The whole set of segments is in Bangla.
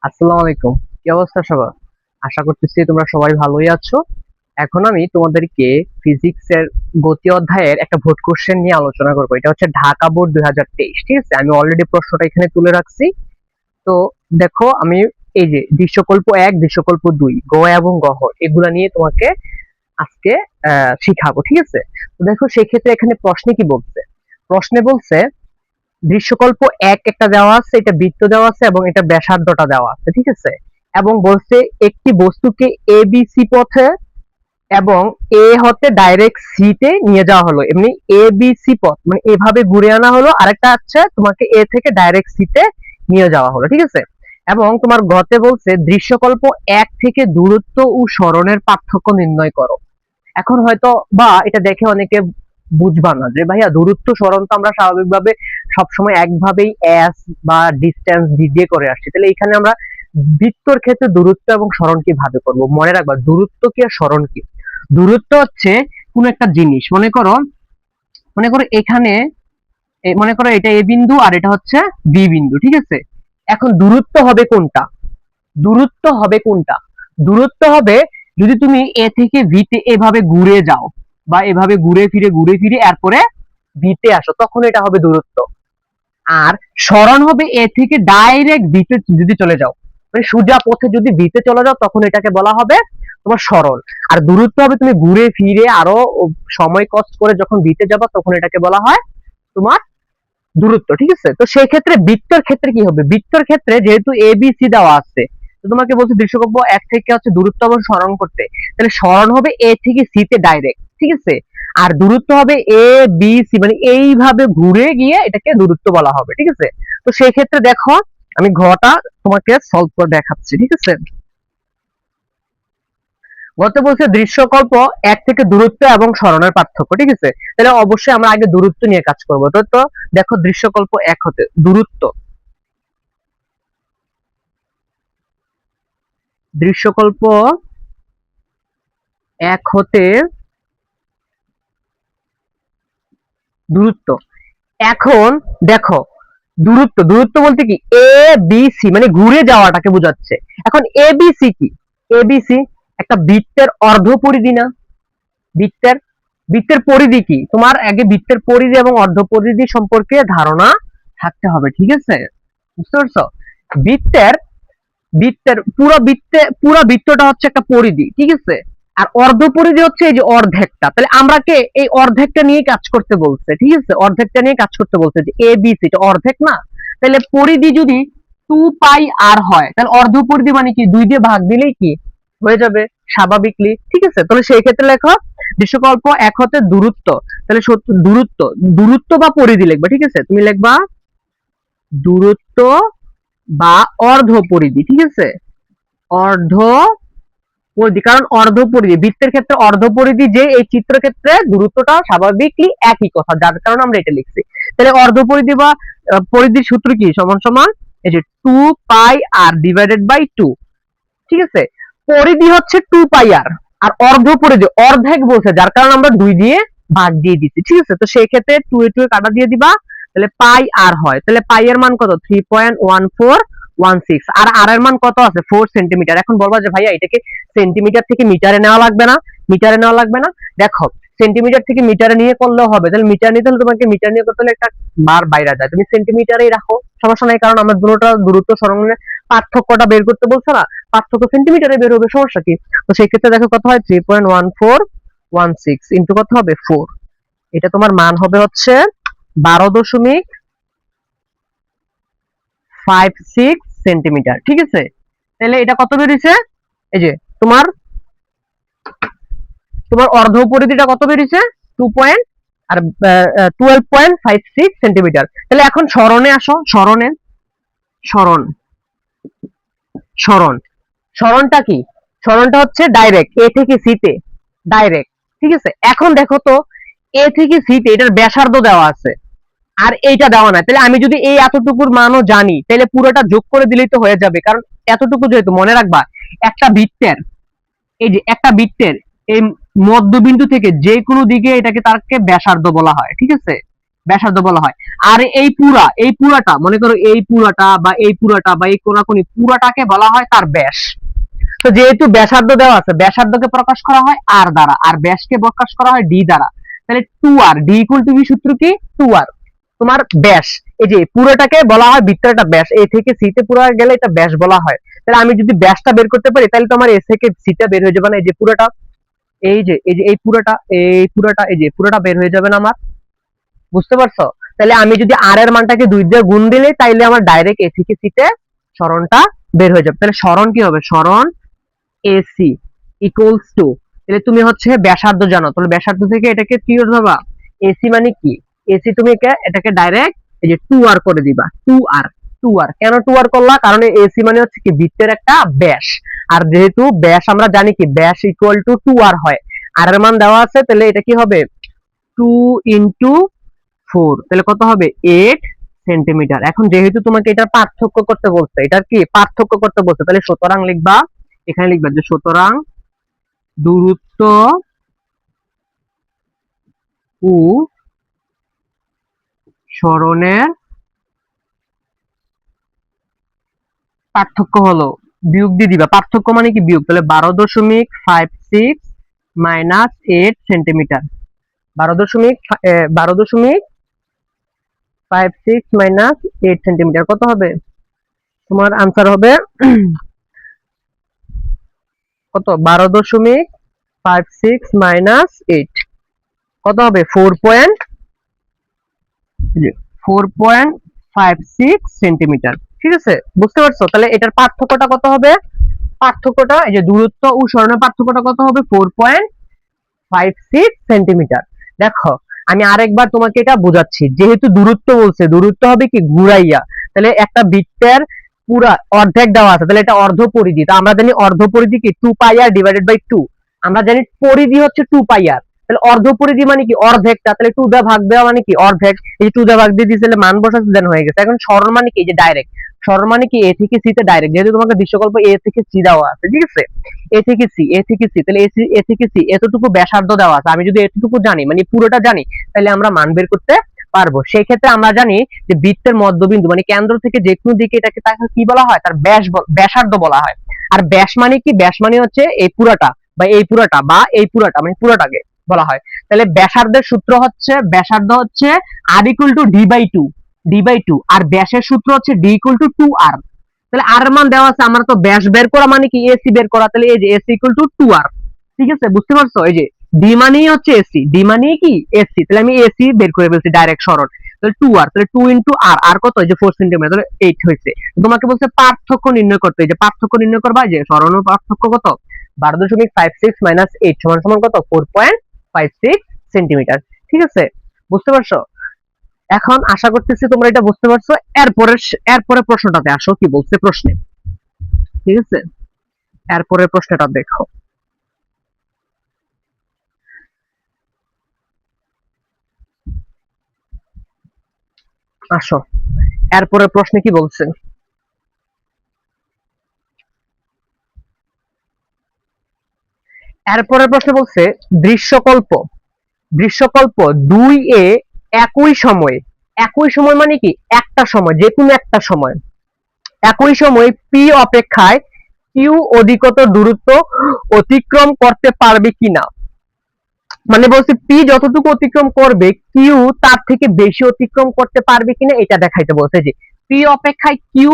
আসসালামু আলাইকুম। কি অবস্থা সবার? আশা করতেছি তোমরা সবাই ভালোই আছো। এখন আমি তোমাদেরকে ফিজিক্সের গতি অধ্যায়ের একটা বোর্ড কোশ্চেন নিয়ে আলোচনা করব। এটা হচ্ছে ঢাকা বোর্ড 2023। ঠিক আছে? আমি অলরেডি প্রশ্নটা এখানে তুলে রাখছি। তো দেখো, আমি এই যে দৃশ্যকল্প 1, দৃশ্যকল্প 2, গ এবং গহ এগুলা নিয়ে তোমাকে আজকে শিখাবো। ঠিক আছে? তো দেখো, সেক্ষেত্রে এখানে প্রশ্নে কি বলছে? প্রশ্নে বলছে দৃশ্যকল্প 1 একটা দেওয়া আছে, এটা বৃত্ত দেওয়া আছে এবং এটা ব্যাসার্ধটা দেওয়া আছে। ঠিক আছে? এবং বলছে একটি বস্তুকে এ বি সি পথে এবং এ হতে ডাইরেক্ট সি তে নিয়ে যাওয়া হলো। এমনি এ বি সি পথ মানে এভাবে ঘুরে আনা হলো, আরেকটা আছে তোমাকে এ থেকে ডাইরেক্ট সি তে নিয়ে যাওয়া হলো। ঠিক আছে? এবং তোমার গতে বলছে দৃশ্যকল্প 1 থেকে দূরত্ব ও সরণের পার্থক্য নির্ণয় করো। এখন হয়তো বা এটা দেখে অনেকে বুঝবা না যে ভাইয়া দূরত্ব সরণ তো আমরা স্বাভাবিকভাবে সবসময় একভাবেই এস বা ডিস্টেন্স দিয়ে করে আসছি, তাহলে এখানে আমরা বৃত্তর ক্ষেত্রে দূরত্ব এবং সরণ কিভাবে করব? মনে রাখবা, দূরত্ব কি আর সরণ কি? দূরত্ব হচ্ছে কোন একটা জিনিস, মনে করো এখানে মনে করো এটা এ বিন্দু আর এটা হচ্ছে বি বিন্দু। ঠিক আছে? এখন দূরত্ব হবে কোনটা? দূরত্ব হবে কোনটা? দূরত্ব হবে যদি তুমি এ থেকে ভি তে এভাবে ঘুরে যাও বা এভাবে ঘুরে ফিরে এরপরে ভি তে আসো, তখন এটা হবে দূরত্ব। আর সরণ হবে এ থেকে ডাইরেক্ট ভি তে যদি চলে যাও, মানে সোজা পথে যদি ভি তে চলে যাও, তখন এটাকে বলা হবে তোমার সরণ। আর দূরত্ব হবে তুমি ঘুরে ফিরে আরো সময় কষ্ট করে যখন ভি তে যাবা, তখন এটাকে বলা হয় তোমার দূরত্ব। ঠিক আছে? তো সেই ক্ষেত্রে বৃত্তর ক্ষেত্রে কি হবে? বৃত্তর ক্ষেত্রে যেহেতু এ বি সি দেওয়া আছে, তো তোমাকে বলছে দৃশ্যকল্প 1 থেকে হচ্ছে দূরত্ব এবং সরণ করতে, তাহলে সরণ হবে এ থেকে সি তে ডাইরেক্ট। ঠিক আছে? আর দূরত্ব হবে এ বি সি, মানে এইভাবে ঘুরে গিয়ে এটাকে দূরত্ব বলা হবে। ঠিক আছে? তো সেই ক্ষেত্রে দেখো, আমি ঘটা তোমাকে সলভ করে দেখাচ্ছি। ঠিক আছে? গত বলছে দৃশ্যকল্প 1 থেকে দূরত্ব এবং সরণের পার্থক্য। ঠিক আছে? তাহলে অবশ্যই আমরা আগে দূরত্ব নিয়ে কাজ করবো। তো দেখো, দৃশ্যকল্প 1 হতে দূরত্ব, দৃশ্যকল্প 1 হতে দূরত্ব। এখন দেখো, দূরত্ব বলতে কি এ বি সি মানে ঘুরে যাওয়াটাকে বোঝাচ্ছে। এখন এ বি সি কি? এ বি সি একটা বৃত্তের অর্ধ পরিধি না? বৃত্তের বৃত্তের পরিধি কি? তোমার আগে বৃত্তের পরিধি এবং অর্ধ পরিধি সম্পর্কে ধারণা থাকতে হবে। ঠিক আছে? বুঝতে পারছো? বৃত্তের পুরো বৃত্তটা হচ্ছে একটা পরিধি। ঠিক আছে? আর অর্ধ পরিধি হচ্ছে এই যে অর্ধেকটা। তাহলে আমরা কে এই অর্ধেকটা নিয়ে কাজ করতে বলছে। ঠিক আছে? অর্ধেকটা নিয়ে কাজ করতে বলছে যে এ বি সি এটা অর্ধেক না? তাহলে পরিধি যদি 2 পাই আর হয়, তাহলে অর্ধ পরিধি মানে কি 2 দিয়ে ভাগ দিলেই কি হয়ে যাবে স্বাভাবিকলি। ঠিক আছে? তাহলে সেই ক্ষেত্রে লেখো দৃশ্যকল্প 1 হতে দূরত্ব। তাহলে দূরত্ব, দূরত্ব বা পরিধি লিখবা। ঠিক আছে? তুমি লিখবা দূরত্ব বা অর্ধ পরিধি। ঠিক আছে? অর্ধ পরিধি, কারণ অর্ধ পরিধি বৃত্তের ক্ষেত্রে অর্ধ পরিধি যে, এই চিত্র ক্ষেত্রে দূরত্বটা স্বাভাবিকলি একই কথা, যার কারণে আমরা এটা লিখছি। তাহলে অর্ধ পরিধি বা পরিধির সূত্র কি? সমান সমান এই যে 2 পাই আর ডিভাইডেড বাই 2। ঠিক আছে? পরিধি হচ্ছে 2 পাই আর, আর অর্ধ পরিধি অর্ধেক বলছে, যার কারণে আমরা 2 দিয়ে ভাগ দিয়ে দিচ্ছি। ঠিক আছে? তো সেই ক্ষেত্রে 2 এ 2 এ কাটা দিয়ে দিবা, তাহলে পাই আর হয়। তাহলে পাই এর মান কত? 3.1416। আর আর এর মান কত আছে? 4 সেন্টিমিটার। এখন বলবা যে ভাইয়া এটাকে সেন্টিমিটার থেকে মিটারে নেওয়া লাগবে না? মিটারে নেওয়া লাগবে না। দেখো, সেন্টিমিটার থেকে মিটারে নিয়ে করলেও হবে। তাহলে মিটার নিতে হলে তোমাকে মিটার নিয়ে করতে হলে একটা বার বাইরে যায়, তুমি সেন্টিমিটারেই রাখো, সমস্যা নাই। কারণ আমরা দুটোটা দূরত্ব সরণের পার্থক্যটা বের করতে বলছো না? পার্থক্য সেন্টিমিটারে বের হবে, সমস্যা কি? তো সেই ক্ষেত্রে দেখো কত হয়, 3.1416 ইন্টু কত হবে 4। এটা তোমার মান হবে হচ্ছে 12.56 সেন্টিমিটার। ঠিক আছে? তাহলে এটা কত বেরিয়েছে? এই যে তোমার তোমার অর্ধ পরিধিটা কত বেরিয়েছে? 2 পয়েন্ট আর 12.56 সেন্টিমিটার। তাহলে এখন সরণে আসো। সরণ সরণ সরণটা কি? সরণটা হচ্ছে ডাইরেক্ট এ থেকে সি তে, ডাইরেক্ট। ঠিক আছে? এখন দেখো তো, এ থেকে সি তে এটার ব্যাসার্ধ দেওয়া আছে আর এইটা দেওয়া নাই, তাহলে আমি যদি এই এতটুকুর মানও জানি, তাহলে পুরোটা যোগ করে দিলেই তো হয়ে যাবে। কারণ এতটুকু যেহেতু, মনে রাখবা একটা বৃত্তের, এই যে একটা বৃত্তের এই মধ্যবিন্দু থেকে যে কোনো দিকে এটাকে তাকে ব্যাসার্ধ বলা হয়। ঠিক আছে? ব্যাসার্ধ বলা হয়। আর এই পুরাটা মনে করো, এই পুরাটা বা এই পুরাটা বা এই কোনাকুনি পুরাটাকে বলা হয় তার ব্যাস। তো যেহেতু ব্যাসার্ধ দেওয়া আছে, ব্যাসার্ধকে প্রকাশ করা হয় আর দ্বারা, আর ব্যাসকে প্রকাশ করা হয় ডি দ্বারা। তাহলে 2r, ডি ইকুয়াল টু কি, সূত্র কি, 2r তোমার ব্যাস। এই যে পুরোটাকে বলা হয় বৃত্তের একটা ব্যাস, এ থেকে সি তে পুরো গেলে এটা ব্যাস বলা হয়। তাহলে আমি যদি ব্যাসটা বের করতে পারি, তাহলে তো আমার এ থেকে সি টা বের হয়ে যাবে না, এই যে পুরোটা, এই পুরোটা, এই যে পুরোটা বের হয়ে যাবে না আমার, বুঝতে পারছো? তাহলে আমি যদি আর এর মানটাকে 2 দিয়ে গুণ দিলে, তাইলে আমার ডাইরেক্ট এ থেকে সি তে সরণটা বের হয়ে যাবে। তাহলে সরণ কি হবে, সরণ এসি ইকুয়ালস টু, তাহলে তুমি হচ্ছে ব্যাসার্ধ জানো, তাহলে ব্যাসার্ধ থেকে এটাকে কি ধরবা, এসি মানে কি, এসি তুমি এটাকে ডাইরেক্ট এই যে 2r করে দিবা, 2r কেন 2r করলা, কারণ এসি মানে হচ্ছে কি বৃত্তের একটা ব্যাস, আর যেহেতু ব্যাস আমরা জানি কি ব্যাস ইকুয়াল টু 2r হয়, আর এর মান দেওয়া আছে, তাহলে এটা কি হবে 2 ইনটু 4, তাহলে কত হবে 8 সেন্টিমিটার। এখন যেহেতু তোমাকে এটার পার্থক্য করতে বলছে, এটার কি পার্থক্য করতে বলছে, তাহলে সুতরাং লিখবা, এখানে লিখবা যে সুতরাং দূরত্ব ও সরণের পার্থক্য হলো, বিয়োগ দিয়ে দিবা, পার্থক্য মানে কি বিয়োগ, তাহলে 12.56 মাইনাস 8 সেন্টিমিটার, 12.56 মাইনাস 8 সেন্টিমিটার কত হবে, তোমার আনসার হবে কত, 12.56 মাইনাস 8 কত হবে 4.56 সেন্টিমিটার। ঠিক আছে, বুঝতে পারছো? তাহলে এটার পার্থক্যটা কত হবে, পার্থক্যটা এই যে দূরত্ব ও সরণের পার্থক্যটা কত হবে 4.56 সেন্টিমিটার। দেখো আমি আরেকবার তোমাকে এটা বোঝাচ্ছি, যেহেতু দূরত্ব বলছে, দূরত্ব হবে কি ঘুরাইয়া, তাহলে একটা বৃত্তের পুরা অর্ধেক দেওয়া আছে, তাহলে এটা অর্ধ পরিধি, তা আমরা জানি অর্ধ পরিধি কি 2 পাই আর ডিভাইডেড বাই 2, আমরা জানি পরিধি হচ্ছে 2 পাই আর, তাহলে অর্ধ পরিধি মানে কি অর্ধেকটা, তাহলে 2 দা ভাগ দেওয়া মানে কি অর্ধেক, এই 2 দা ভাগ দিয়ে দিয়েছে, মান বসাতে দেন হয়ে গেছে। এখন সরণ মানে কি, যে ডাইরেক্ট সরণ মানে কি এ থেকে সি তে ডাইরেক্ট, যেহেতু তোমাকে দৃশ্যকল্প এ থেকে সি দেওয়া আছে, ঠিক আছে, এ থেকে সি তাহলে এ থেকে সি এতটুকু ব্যাসার্ধ দেওয়া আছে, আমি যদি এতটুকু জানি মানে পুরোটা জানি, তাহলে আমরা মান বের করতে পারবো। সেই ক্ষেত্রে আমরা জানি যে বৃত্তের মধ্যবিন্দু মানে কেন্দ্র থেকে যে কোনো দিকে এটাকে তাকে কি বলা হয়, তার ব্যাসার্ধ বলা হয়। আর ব্যাস মানে কি, ব্যাস মানে হচ্ছে এই পুরাটা বা এই পুরাটা বা এই পুরাটা মানে পুরাটাকে বলা হয়। তাহলে ব্যাসার্ধের সূত্র হচ্ছে, ব্যাসার্ধ হচ্ছে R equal to D by two, আর ব্যাসের সূত্র হচ্ছে ডি ইকুয়াল টু 2r। তাহলে আর মান দেওয়া আছে, আমরা তো ব্যাস বের করা মানে কি এসি বের করা, তাহলে এই যে এসি ইকুয়াল টু 2r। ঠিক আছে, বুঝতে পারছো? এই যে ডি মানেই হচ্ছে এসি, ডি মানেই কি এসি, তাহলে আমি এসি বের করে ফেলছি ডাইরেক্ট সরল, তাহলে 2r, তাহলে 2 ইনটু আর, আর কত, এই যে 4 সেন্টিমিটার, তাহলে 8 হয়েছে। তোমাকে বলছে পার্থক্য নির্ণয় করতে, এই যে পার্থক্য নির্ণয় করবা, যে সরণের পার্থক্য কত, 12.56 মাইনাস 8 সমান সমান কত, 4.56 সেন্টিমিটার। ঠিক আছে, বুঝতে পারছো? এখন আশা করতেছি তোমরা এটা বুঝতে পারছো। এরপরে প্রশ্নটাতে আসো, কি বলছে প্রশ্নে, ঠিক আছে, এরপরে প্রশ্নটা দেখো, আসো এরপরে প্রশ্নে কি বলছে। এরপরে প্রশ্ন বলছে দৃশ্যকল্প, দৃশ্যকল্প 2a একই সময়ে, একই সময় মানে কি একটা সময়, যে কোনো একটা সময়, একই সময় পি অপেক্ষায় কিউ অধিকতর দূরত্ব অতিক্রম করতে পারবে কিনা, মানে বলছে পি যতটুকু অতিক্রম করবে কিউ তার থেকে বেশি অতিক্রম করতে পারবে কিনা এটা দেখাইতে বলছে, যে পি অপেক্ষায় কিউ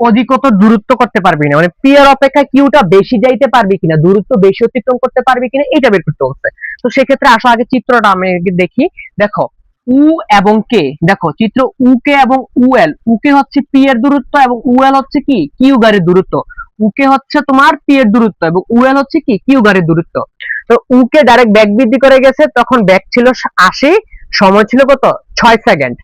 অধিকতর দূরত্ব করতে পারবে কিনা, মানে পি এর অপেক্ষায় কিউটা বেশি যাইতে পারবে কিনা, দূরত্ব বেশি অতিক্রম করতে পারবে কিনা এটা বের করতে বলছে। তো সেক্ষেত্রে আসো আগে চিত্রটা আমি দেখি। দেখো উ এবং কে, দেখো চিত্র উ কে এবং উএল, উ কে হচ্ছে পি এর দূরত্ব এবং উএল হচ্ছে কি কিউ গাড়ির দূরত্ব, উ কে হচ্ছে তোমার পি এর দূরত্ব এবং উএল হচ্ছে কি কিউ গাড়ির দূরত্ব। তো উ কে ডাইরেক্ট ব্যাগ বৃদ্ধি করে গেছে, তখন ব্যাগ ছিল 80, সময় ছিল কত 6 সেকেন্ড,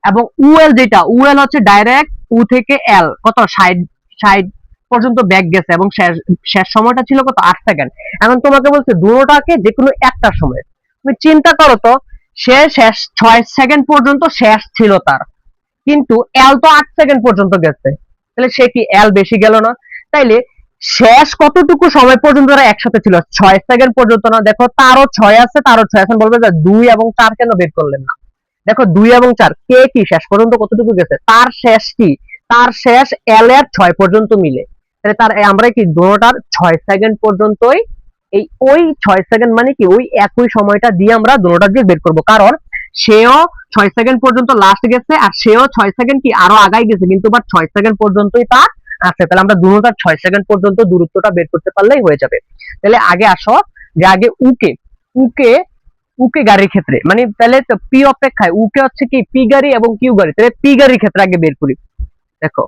এবং উএল যেটা উএল হচ্ছে ডাইরেক্ট উ থেকে এল কত 60 পর্যন্ত ব্যাগ গেছে এবং শেষ সময়টা ছিল কত 8 সেকেন্ড। এখন তোমাকে বলছে দুটোটাকে যে কোনো একটা সময়, তুমি চিন্তা করো তো, সে শেষ 6 সেকেন্ড পর্যন্ত শেষ ছিল তার, কিন্তু এল তো 8 সেকেন্ড পর্যন্ত গেছে, তাহলে সে কি এল বেশি গেল না? তাইলে শেষ কতটুকু সময় পর্যন্ত তারা একসাথে ছিল, 6 সেকেন্ড পর্যন্ত না? দেখো তারও 6 আছে, তারও 6, এখন বলবে যে 2 এবং 4 কেন বের করলেন না? দেখো 2 এবং 4 কে কি শেষ পর্যন্ত কতটুকু গেছে, তার শেষ কি, তার শেষ এল এর 6 পর্যন্ত মিলে, তাহলে তার আমরা কি দুটোটার 6 সেকেন্ড পর্যন্তই, এই ওই 6 সেকেন্ড মানে কি ওই একই সময়টা দিয়ে আমরা দুটোটা দিয়ে বের করব, কারণ সেও 6 সেকেন্ড পর্যন্ত লাস্ট গেছে আর সেও 6 সেকেন্ড কি আরো আগাই গেছে, কিন্তু বাট 6 সেকেন্ড পর্যন্তই তার আছে, তাহলে আমরা দুটোটার 6 সেকেন্ড পর্যন্ত দূরত্বটা বের করতে পারলেই হয়ে যাবে। তাহলে আগে আসো যে আগে উকে উকে উকে গাড়ির ক্ষেত্রে মানে তাহলে তো পি অপেক্ষায় উকে হচ্ছে কি পি গাড়ি এবং কিউ গাড়ি, তাহলে পি গাড়ির ক্ষেত্রে আগে বের করি। দেখো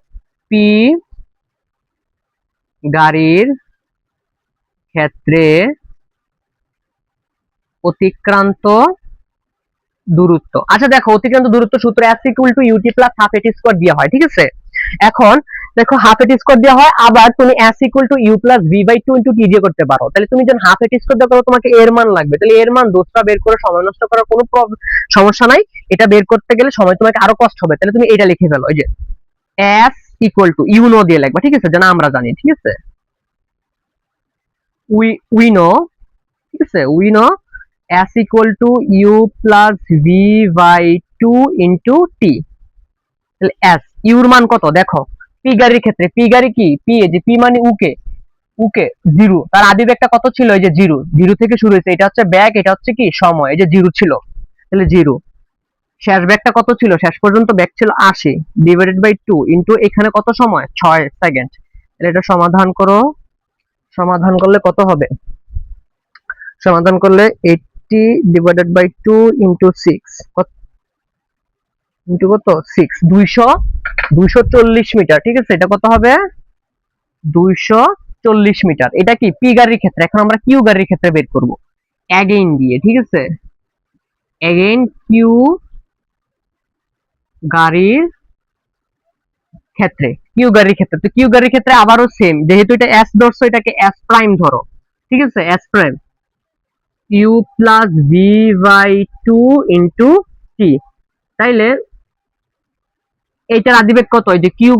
পি গাড়ির ক্ষেত্রে অতিক্রান্ত দূরত্ব, আচ্ছা দেখো অতিক্রান্ত দূরত্ব সূত্র s equal to u t plus half a t square দেওয়া হয়, ঠিক আছে। এখন দেখো হাফ এটি স্কয়ার দেওয়া হয়, আবার তুমি s equal to u plus v by 2 into t দিয়ে করতে পারো, তাহলে তুমি যখন হাফ এটি স্কয়ার দেওয়া করো তোমাকে এর মান লাগবে, তাহলে এর মান দোষটা বের করে সময় নষ্ট করার কোনো সমস্যা নাই, এটা বের করতে গেলে সময় তোমাকে আরো কষ্ট হবে, তাহলে তুমি এটা লিখে ফেলো, এই যে s equal to you know দিয়ে লিখবা, ঠিক আছে, যেন আমরা জানি, ঠিক আছে, উই নো, ঠিক আছে, we know s equal to u plus v by 2 into t, তাহলে s u এর মান কত দেখো, p গাড়ির ক্ষেত্রে p গাড়ি কি p, এই যে p মানে উকে উকে 0, তার আদি বেগটা কত ছিল, এই যে 0 0 থেকে শুরু হয়েছে, এটা হচ্ছে বেগ, এটা হচ্ছে কি সময়, এই যে 0 ছিল, তাহলে 0, শেষ বেগটা কত ছিল, শেষ পর্যন্ত বেগ ছিল 80 ডিভাইডেড বাই 2 ইনটু এখানে কত সময় 6 সেকেন্ড, তাহলে এটা সমাধান করো, সমাধান করলে কত হবে, সমাধান করলে 80 ডিভাইডেড বাই 2 ইনটু 6 ইনটু কত 6 240 মিটার, ঠিক আছে, এটা কত হবে 240 মিটার, এটা কি পি গাড়ির ক্ষেত্রে। এখন আমরা কিউ গাড়ির ক্ষেত্রে বের করব অ্যাগেইন দিয়ে, ঠিক আছে, অ্যাগেইন কিউ গাড়ির ক্ষেত্রে, কিউ গাড়ির ক্ষেত্রে, তো কিউ গাড়ির ক্ষেত্রে আবারও সেম, যেহেতু এটা এস ধরছো এটাকে এস প্রাইম ধরো, ঠিক আছে, s prime u plus v by 2 into t, তাইলে এইটার আদিবেগ কত, এই যে কিউ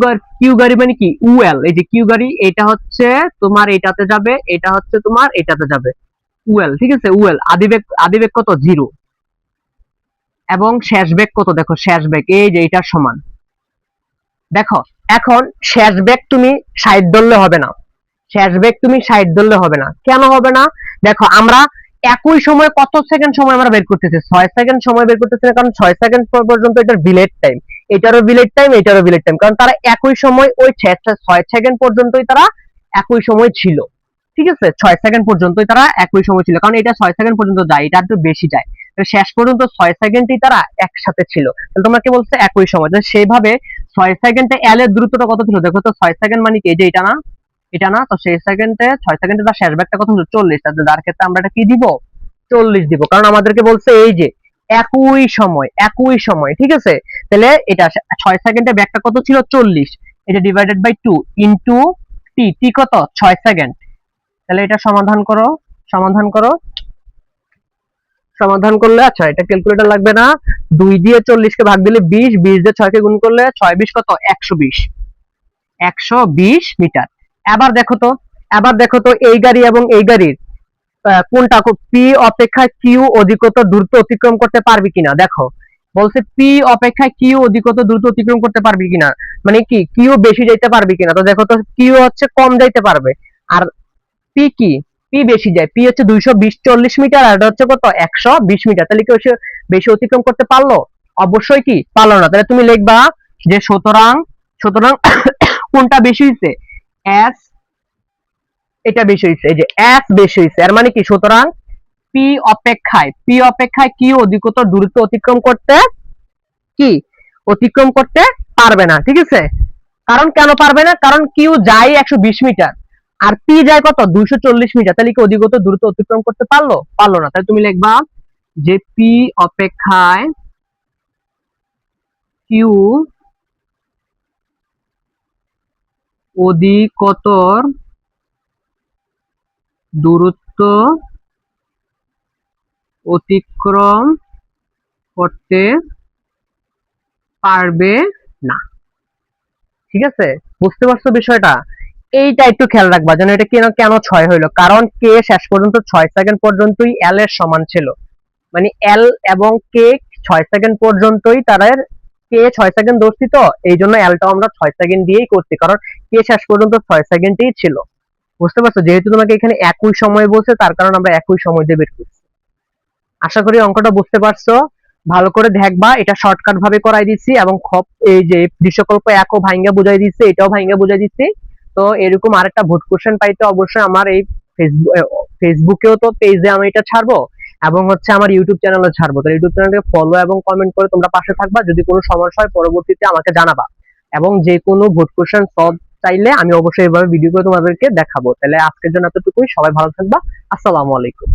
গাড়ি মানে কি উএল, এই যে কিউ গাড়ি এটা হচ্ছে তোমার এটাতে যাবে, এটা হচ্ছে তোমার এটাতে যাবে, উএল, ঠিক আছে, উএল আদিবেগ কত 0, এবং শেষ বেগ কত দেখো, শেষ বেগ এই যে এটার সমান, দেখো এখন শেষ বেগ তুমি 60 ধরলে হবে না, শেষ বেগ তুমি 60 ধরলে হবে না, কেন হবে না, দেখো আমরা একই সময় কত সেকেন্ড সময় আমরা বের করতেছি, 6 সেকেন্ড সময় বের করতেছি, কারণ 6 সেকেন্ড পর্যন্ত এটার বিলেট টাইম, এটারও বিলেট টাইম, এটারও বিলেট টাইম, কারণ তারা একই সময় ওই 6 সেকেন্ড পর্যন্তই তারা একই সময় ছিল, ঠিক আছে, 6 সেকেন্ড পর্যন্তই তারা একই সময় ছিল, কারণ এটা 6 সেকেন্ড পর্যন্ত যায়, এটা একটু বেশি যায়, শেষ পর্যন্ত 6 সেকেন্ডই তারা একসাথে ছিল, তাহলে তোমাকে বলছে একই সময়, সেইভাবে 6 সেকেন্ডে এল এর দ্রুতটা কত ছিল দেখো তো, 6 সেকেন্ড মানে কি এই যে এটা না, এটা না, তো সেই সেকেন্ডে 6 সেকেন্ডে তার শেষ বেগটা কত হলো 40, তাহলে যার ক্ষেত্রে আমরা এটা কি দিব 40 দিব, কারণ আমাদেরকে বলছে এই যে একই সময়, ঠিক আছে, তাহলে এটা 6 সেকেন্ডে বেগটা কত ছিল 40, এটা ডিভাইডেড বাই 2 ইনটু টি, টি কত 6 সেকেন্ড, তাহলে এটা সমাধান করো, সমাধান করো, সমাধান করলে, আচ্ছা এটা ক্যালকুলেটর লাগবে না, 2 দিয়ে 40 কে ভাগ দিলে 20, 20 দিয়ে 6 কে গুণ করলে 6 20 কত 120 মিটার। এবার দেখো তো এই গাড়ি এবং এই গাড়ির কোনটা পি অপেক্ষা কিউ অধিকতর দ্রুত অতিক্রম করতে পারবে কিনা, দেখো বলছে পি অপেক্ষা কিউ অধিকতর দ্রুত অতিক্রম করতে পারবে কিনা, মানে কি কিউ বেশি যাইতে পারবে কিনা, তো দেখো তো কিউ হচ্ছে কম যাইতে পারবে, আর পি কি পি বেশি যায়, পি হচ্ছে 240 মিটার আর এটা হচ্ছে কত 120 মিটার, তাহলে কি বেশি অতিক্রম করতে পারলো, অবশ্যই কি পারলো না, তাহলে তুমি লিখবা যে সুতরাং সুতরাং কোনটা বেশি হইছে, এস এটা বেশি হইছে, এই যে এস বেশি হইছে, এর মানে কি সুতরাং পি অপেক্ষায় কিউ অধিকতর দূরত্ব অতিক্রম করতে পারবে না, ঠিক আছে, কারণ কেন পারবে না, কারণ কিউ যায় 120 মিটার আর পি যায় কত 240 মিটার, তাহলে কি অধিকতর দূরত্ব অতিক্রম করতে পারলো না, তাহলে তুমি লিখবা যে পি অপেক্ষায় কিউ অধিকতর দূরত্ব অতিক্রম করতে পারবে না, ঠিক আছে, বুঝতে পারছো বিষয়টা, এইটা একটু খেয়াল রাখবা যেন এটা কেন 6 হইলো, কারণ কে শেষ পর্যন্ত 6 সেকেন্ড পর্যন্তই এল এর সমান ছিল, মানে এল এবং কে 6 সেকেন্ড পর্যন্তই তাদের কে 6 সেকেন্ড ধরছি, তো এই জন্য এলটাও আমরা 6 সেকেন্ড দিয়েই করছি, কারণ কে শেষ পর্যন্ত 6 সেকেন্ডই ছিল। বুঝতে পারছো? যেহেতু তোমাকে এখানে একই সময় বলছে, তার কারণে আমরা একই সময় দিয়ে বের করছি। আশা করি অঙ্কটা বুঝতে পারছো। ভালো করে দেখবা, এটা শর্টকাট ভাবে করাই দিচ্ছি, এবং এই যে দৃশ্যকল্প একও ভাইঙ্গা বুঝাই দিচ্ছি, এটাও ভাইঙ্গা বুঝাই দিচ্ছি। তো এরকম আরেকটা ভোট কোশ্চেন পাইতে অবশ্যই আমার এই ফেসবুকেও তো পেজে আমি এটা ছাড়বো, এবং হচ্ছে আমার ইউটিউব চ্যানেলে ছাড়বো। তো ইউটিউব চ্যানেলকে ফলো এবং কমেন্ট করে তোমরা পাশে থাকবা। যদি কোনো সমস্যা হয় পরবর্তীতে আমাকে জানাবা, এবং যে কোনো ভোট কোশ্চেন সলভ চাইলে আমি অবশ্যই এভাবে ভিডিও করে তোমাদেরকে দেখাবো। তাহলে আজকের জন্য এতটুকুই, সবাই ভালো থাকবা। আসসালামু আলাইকুম।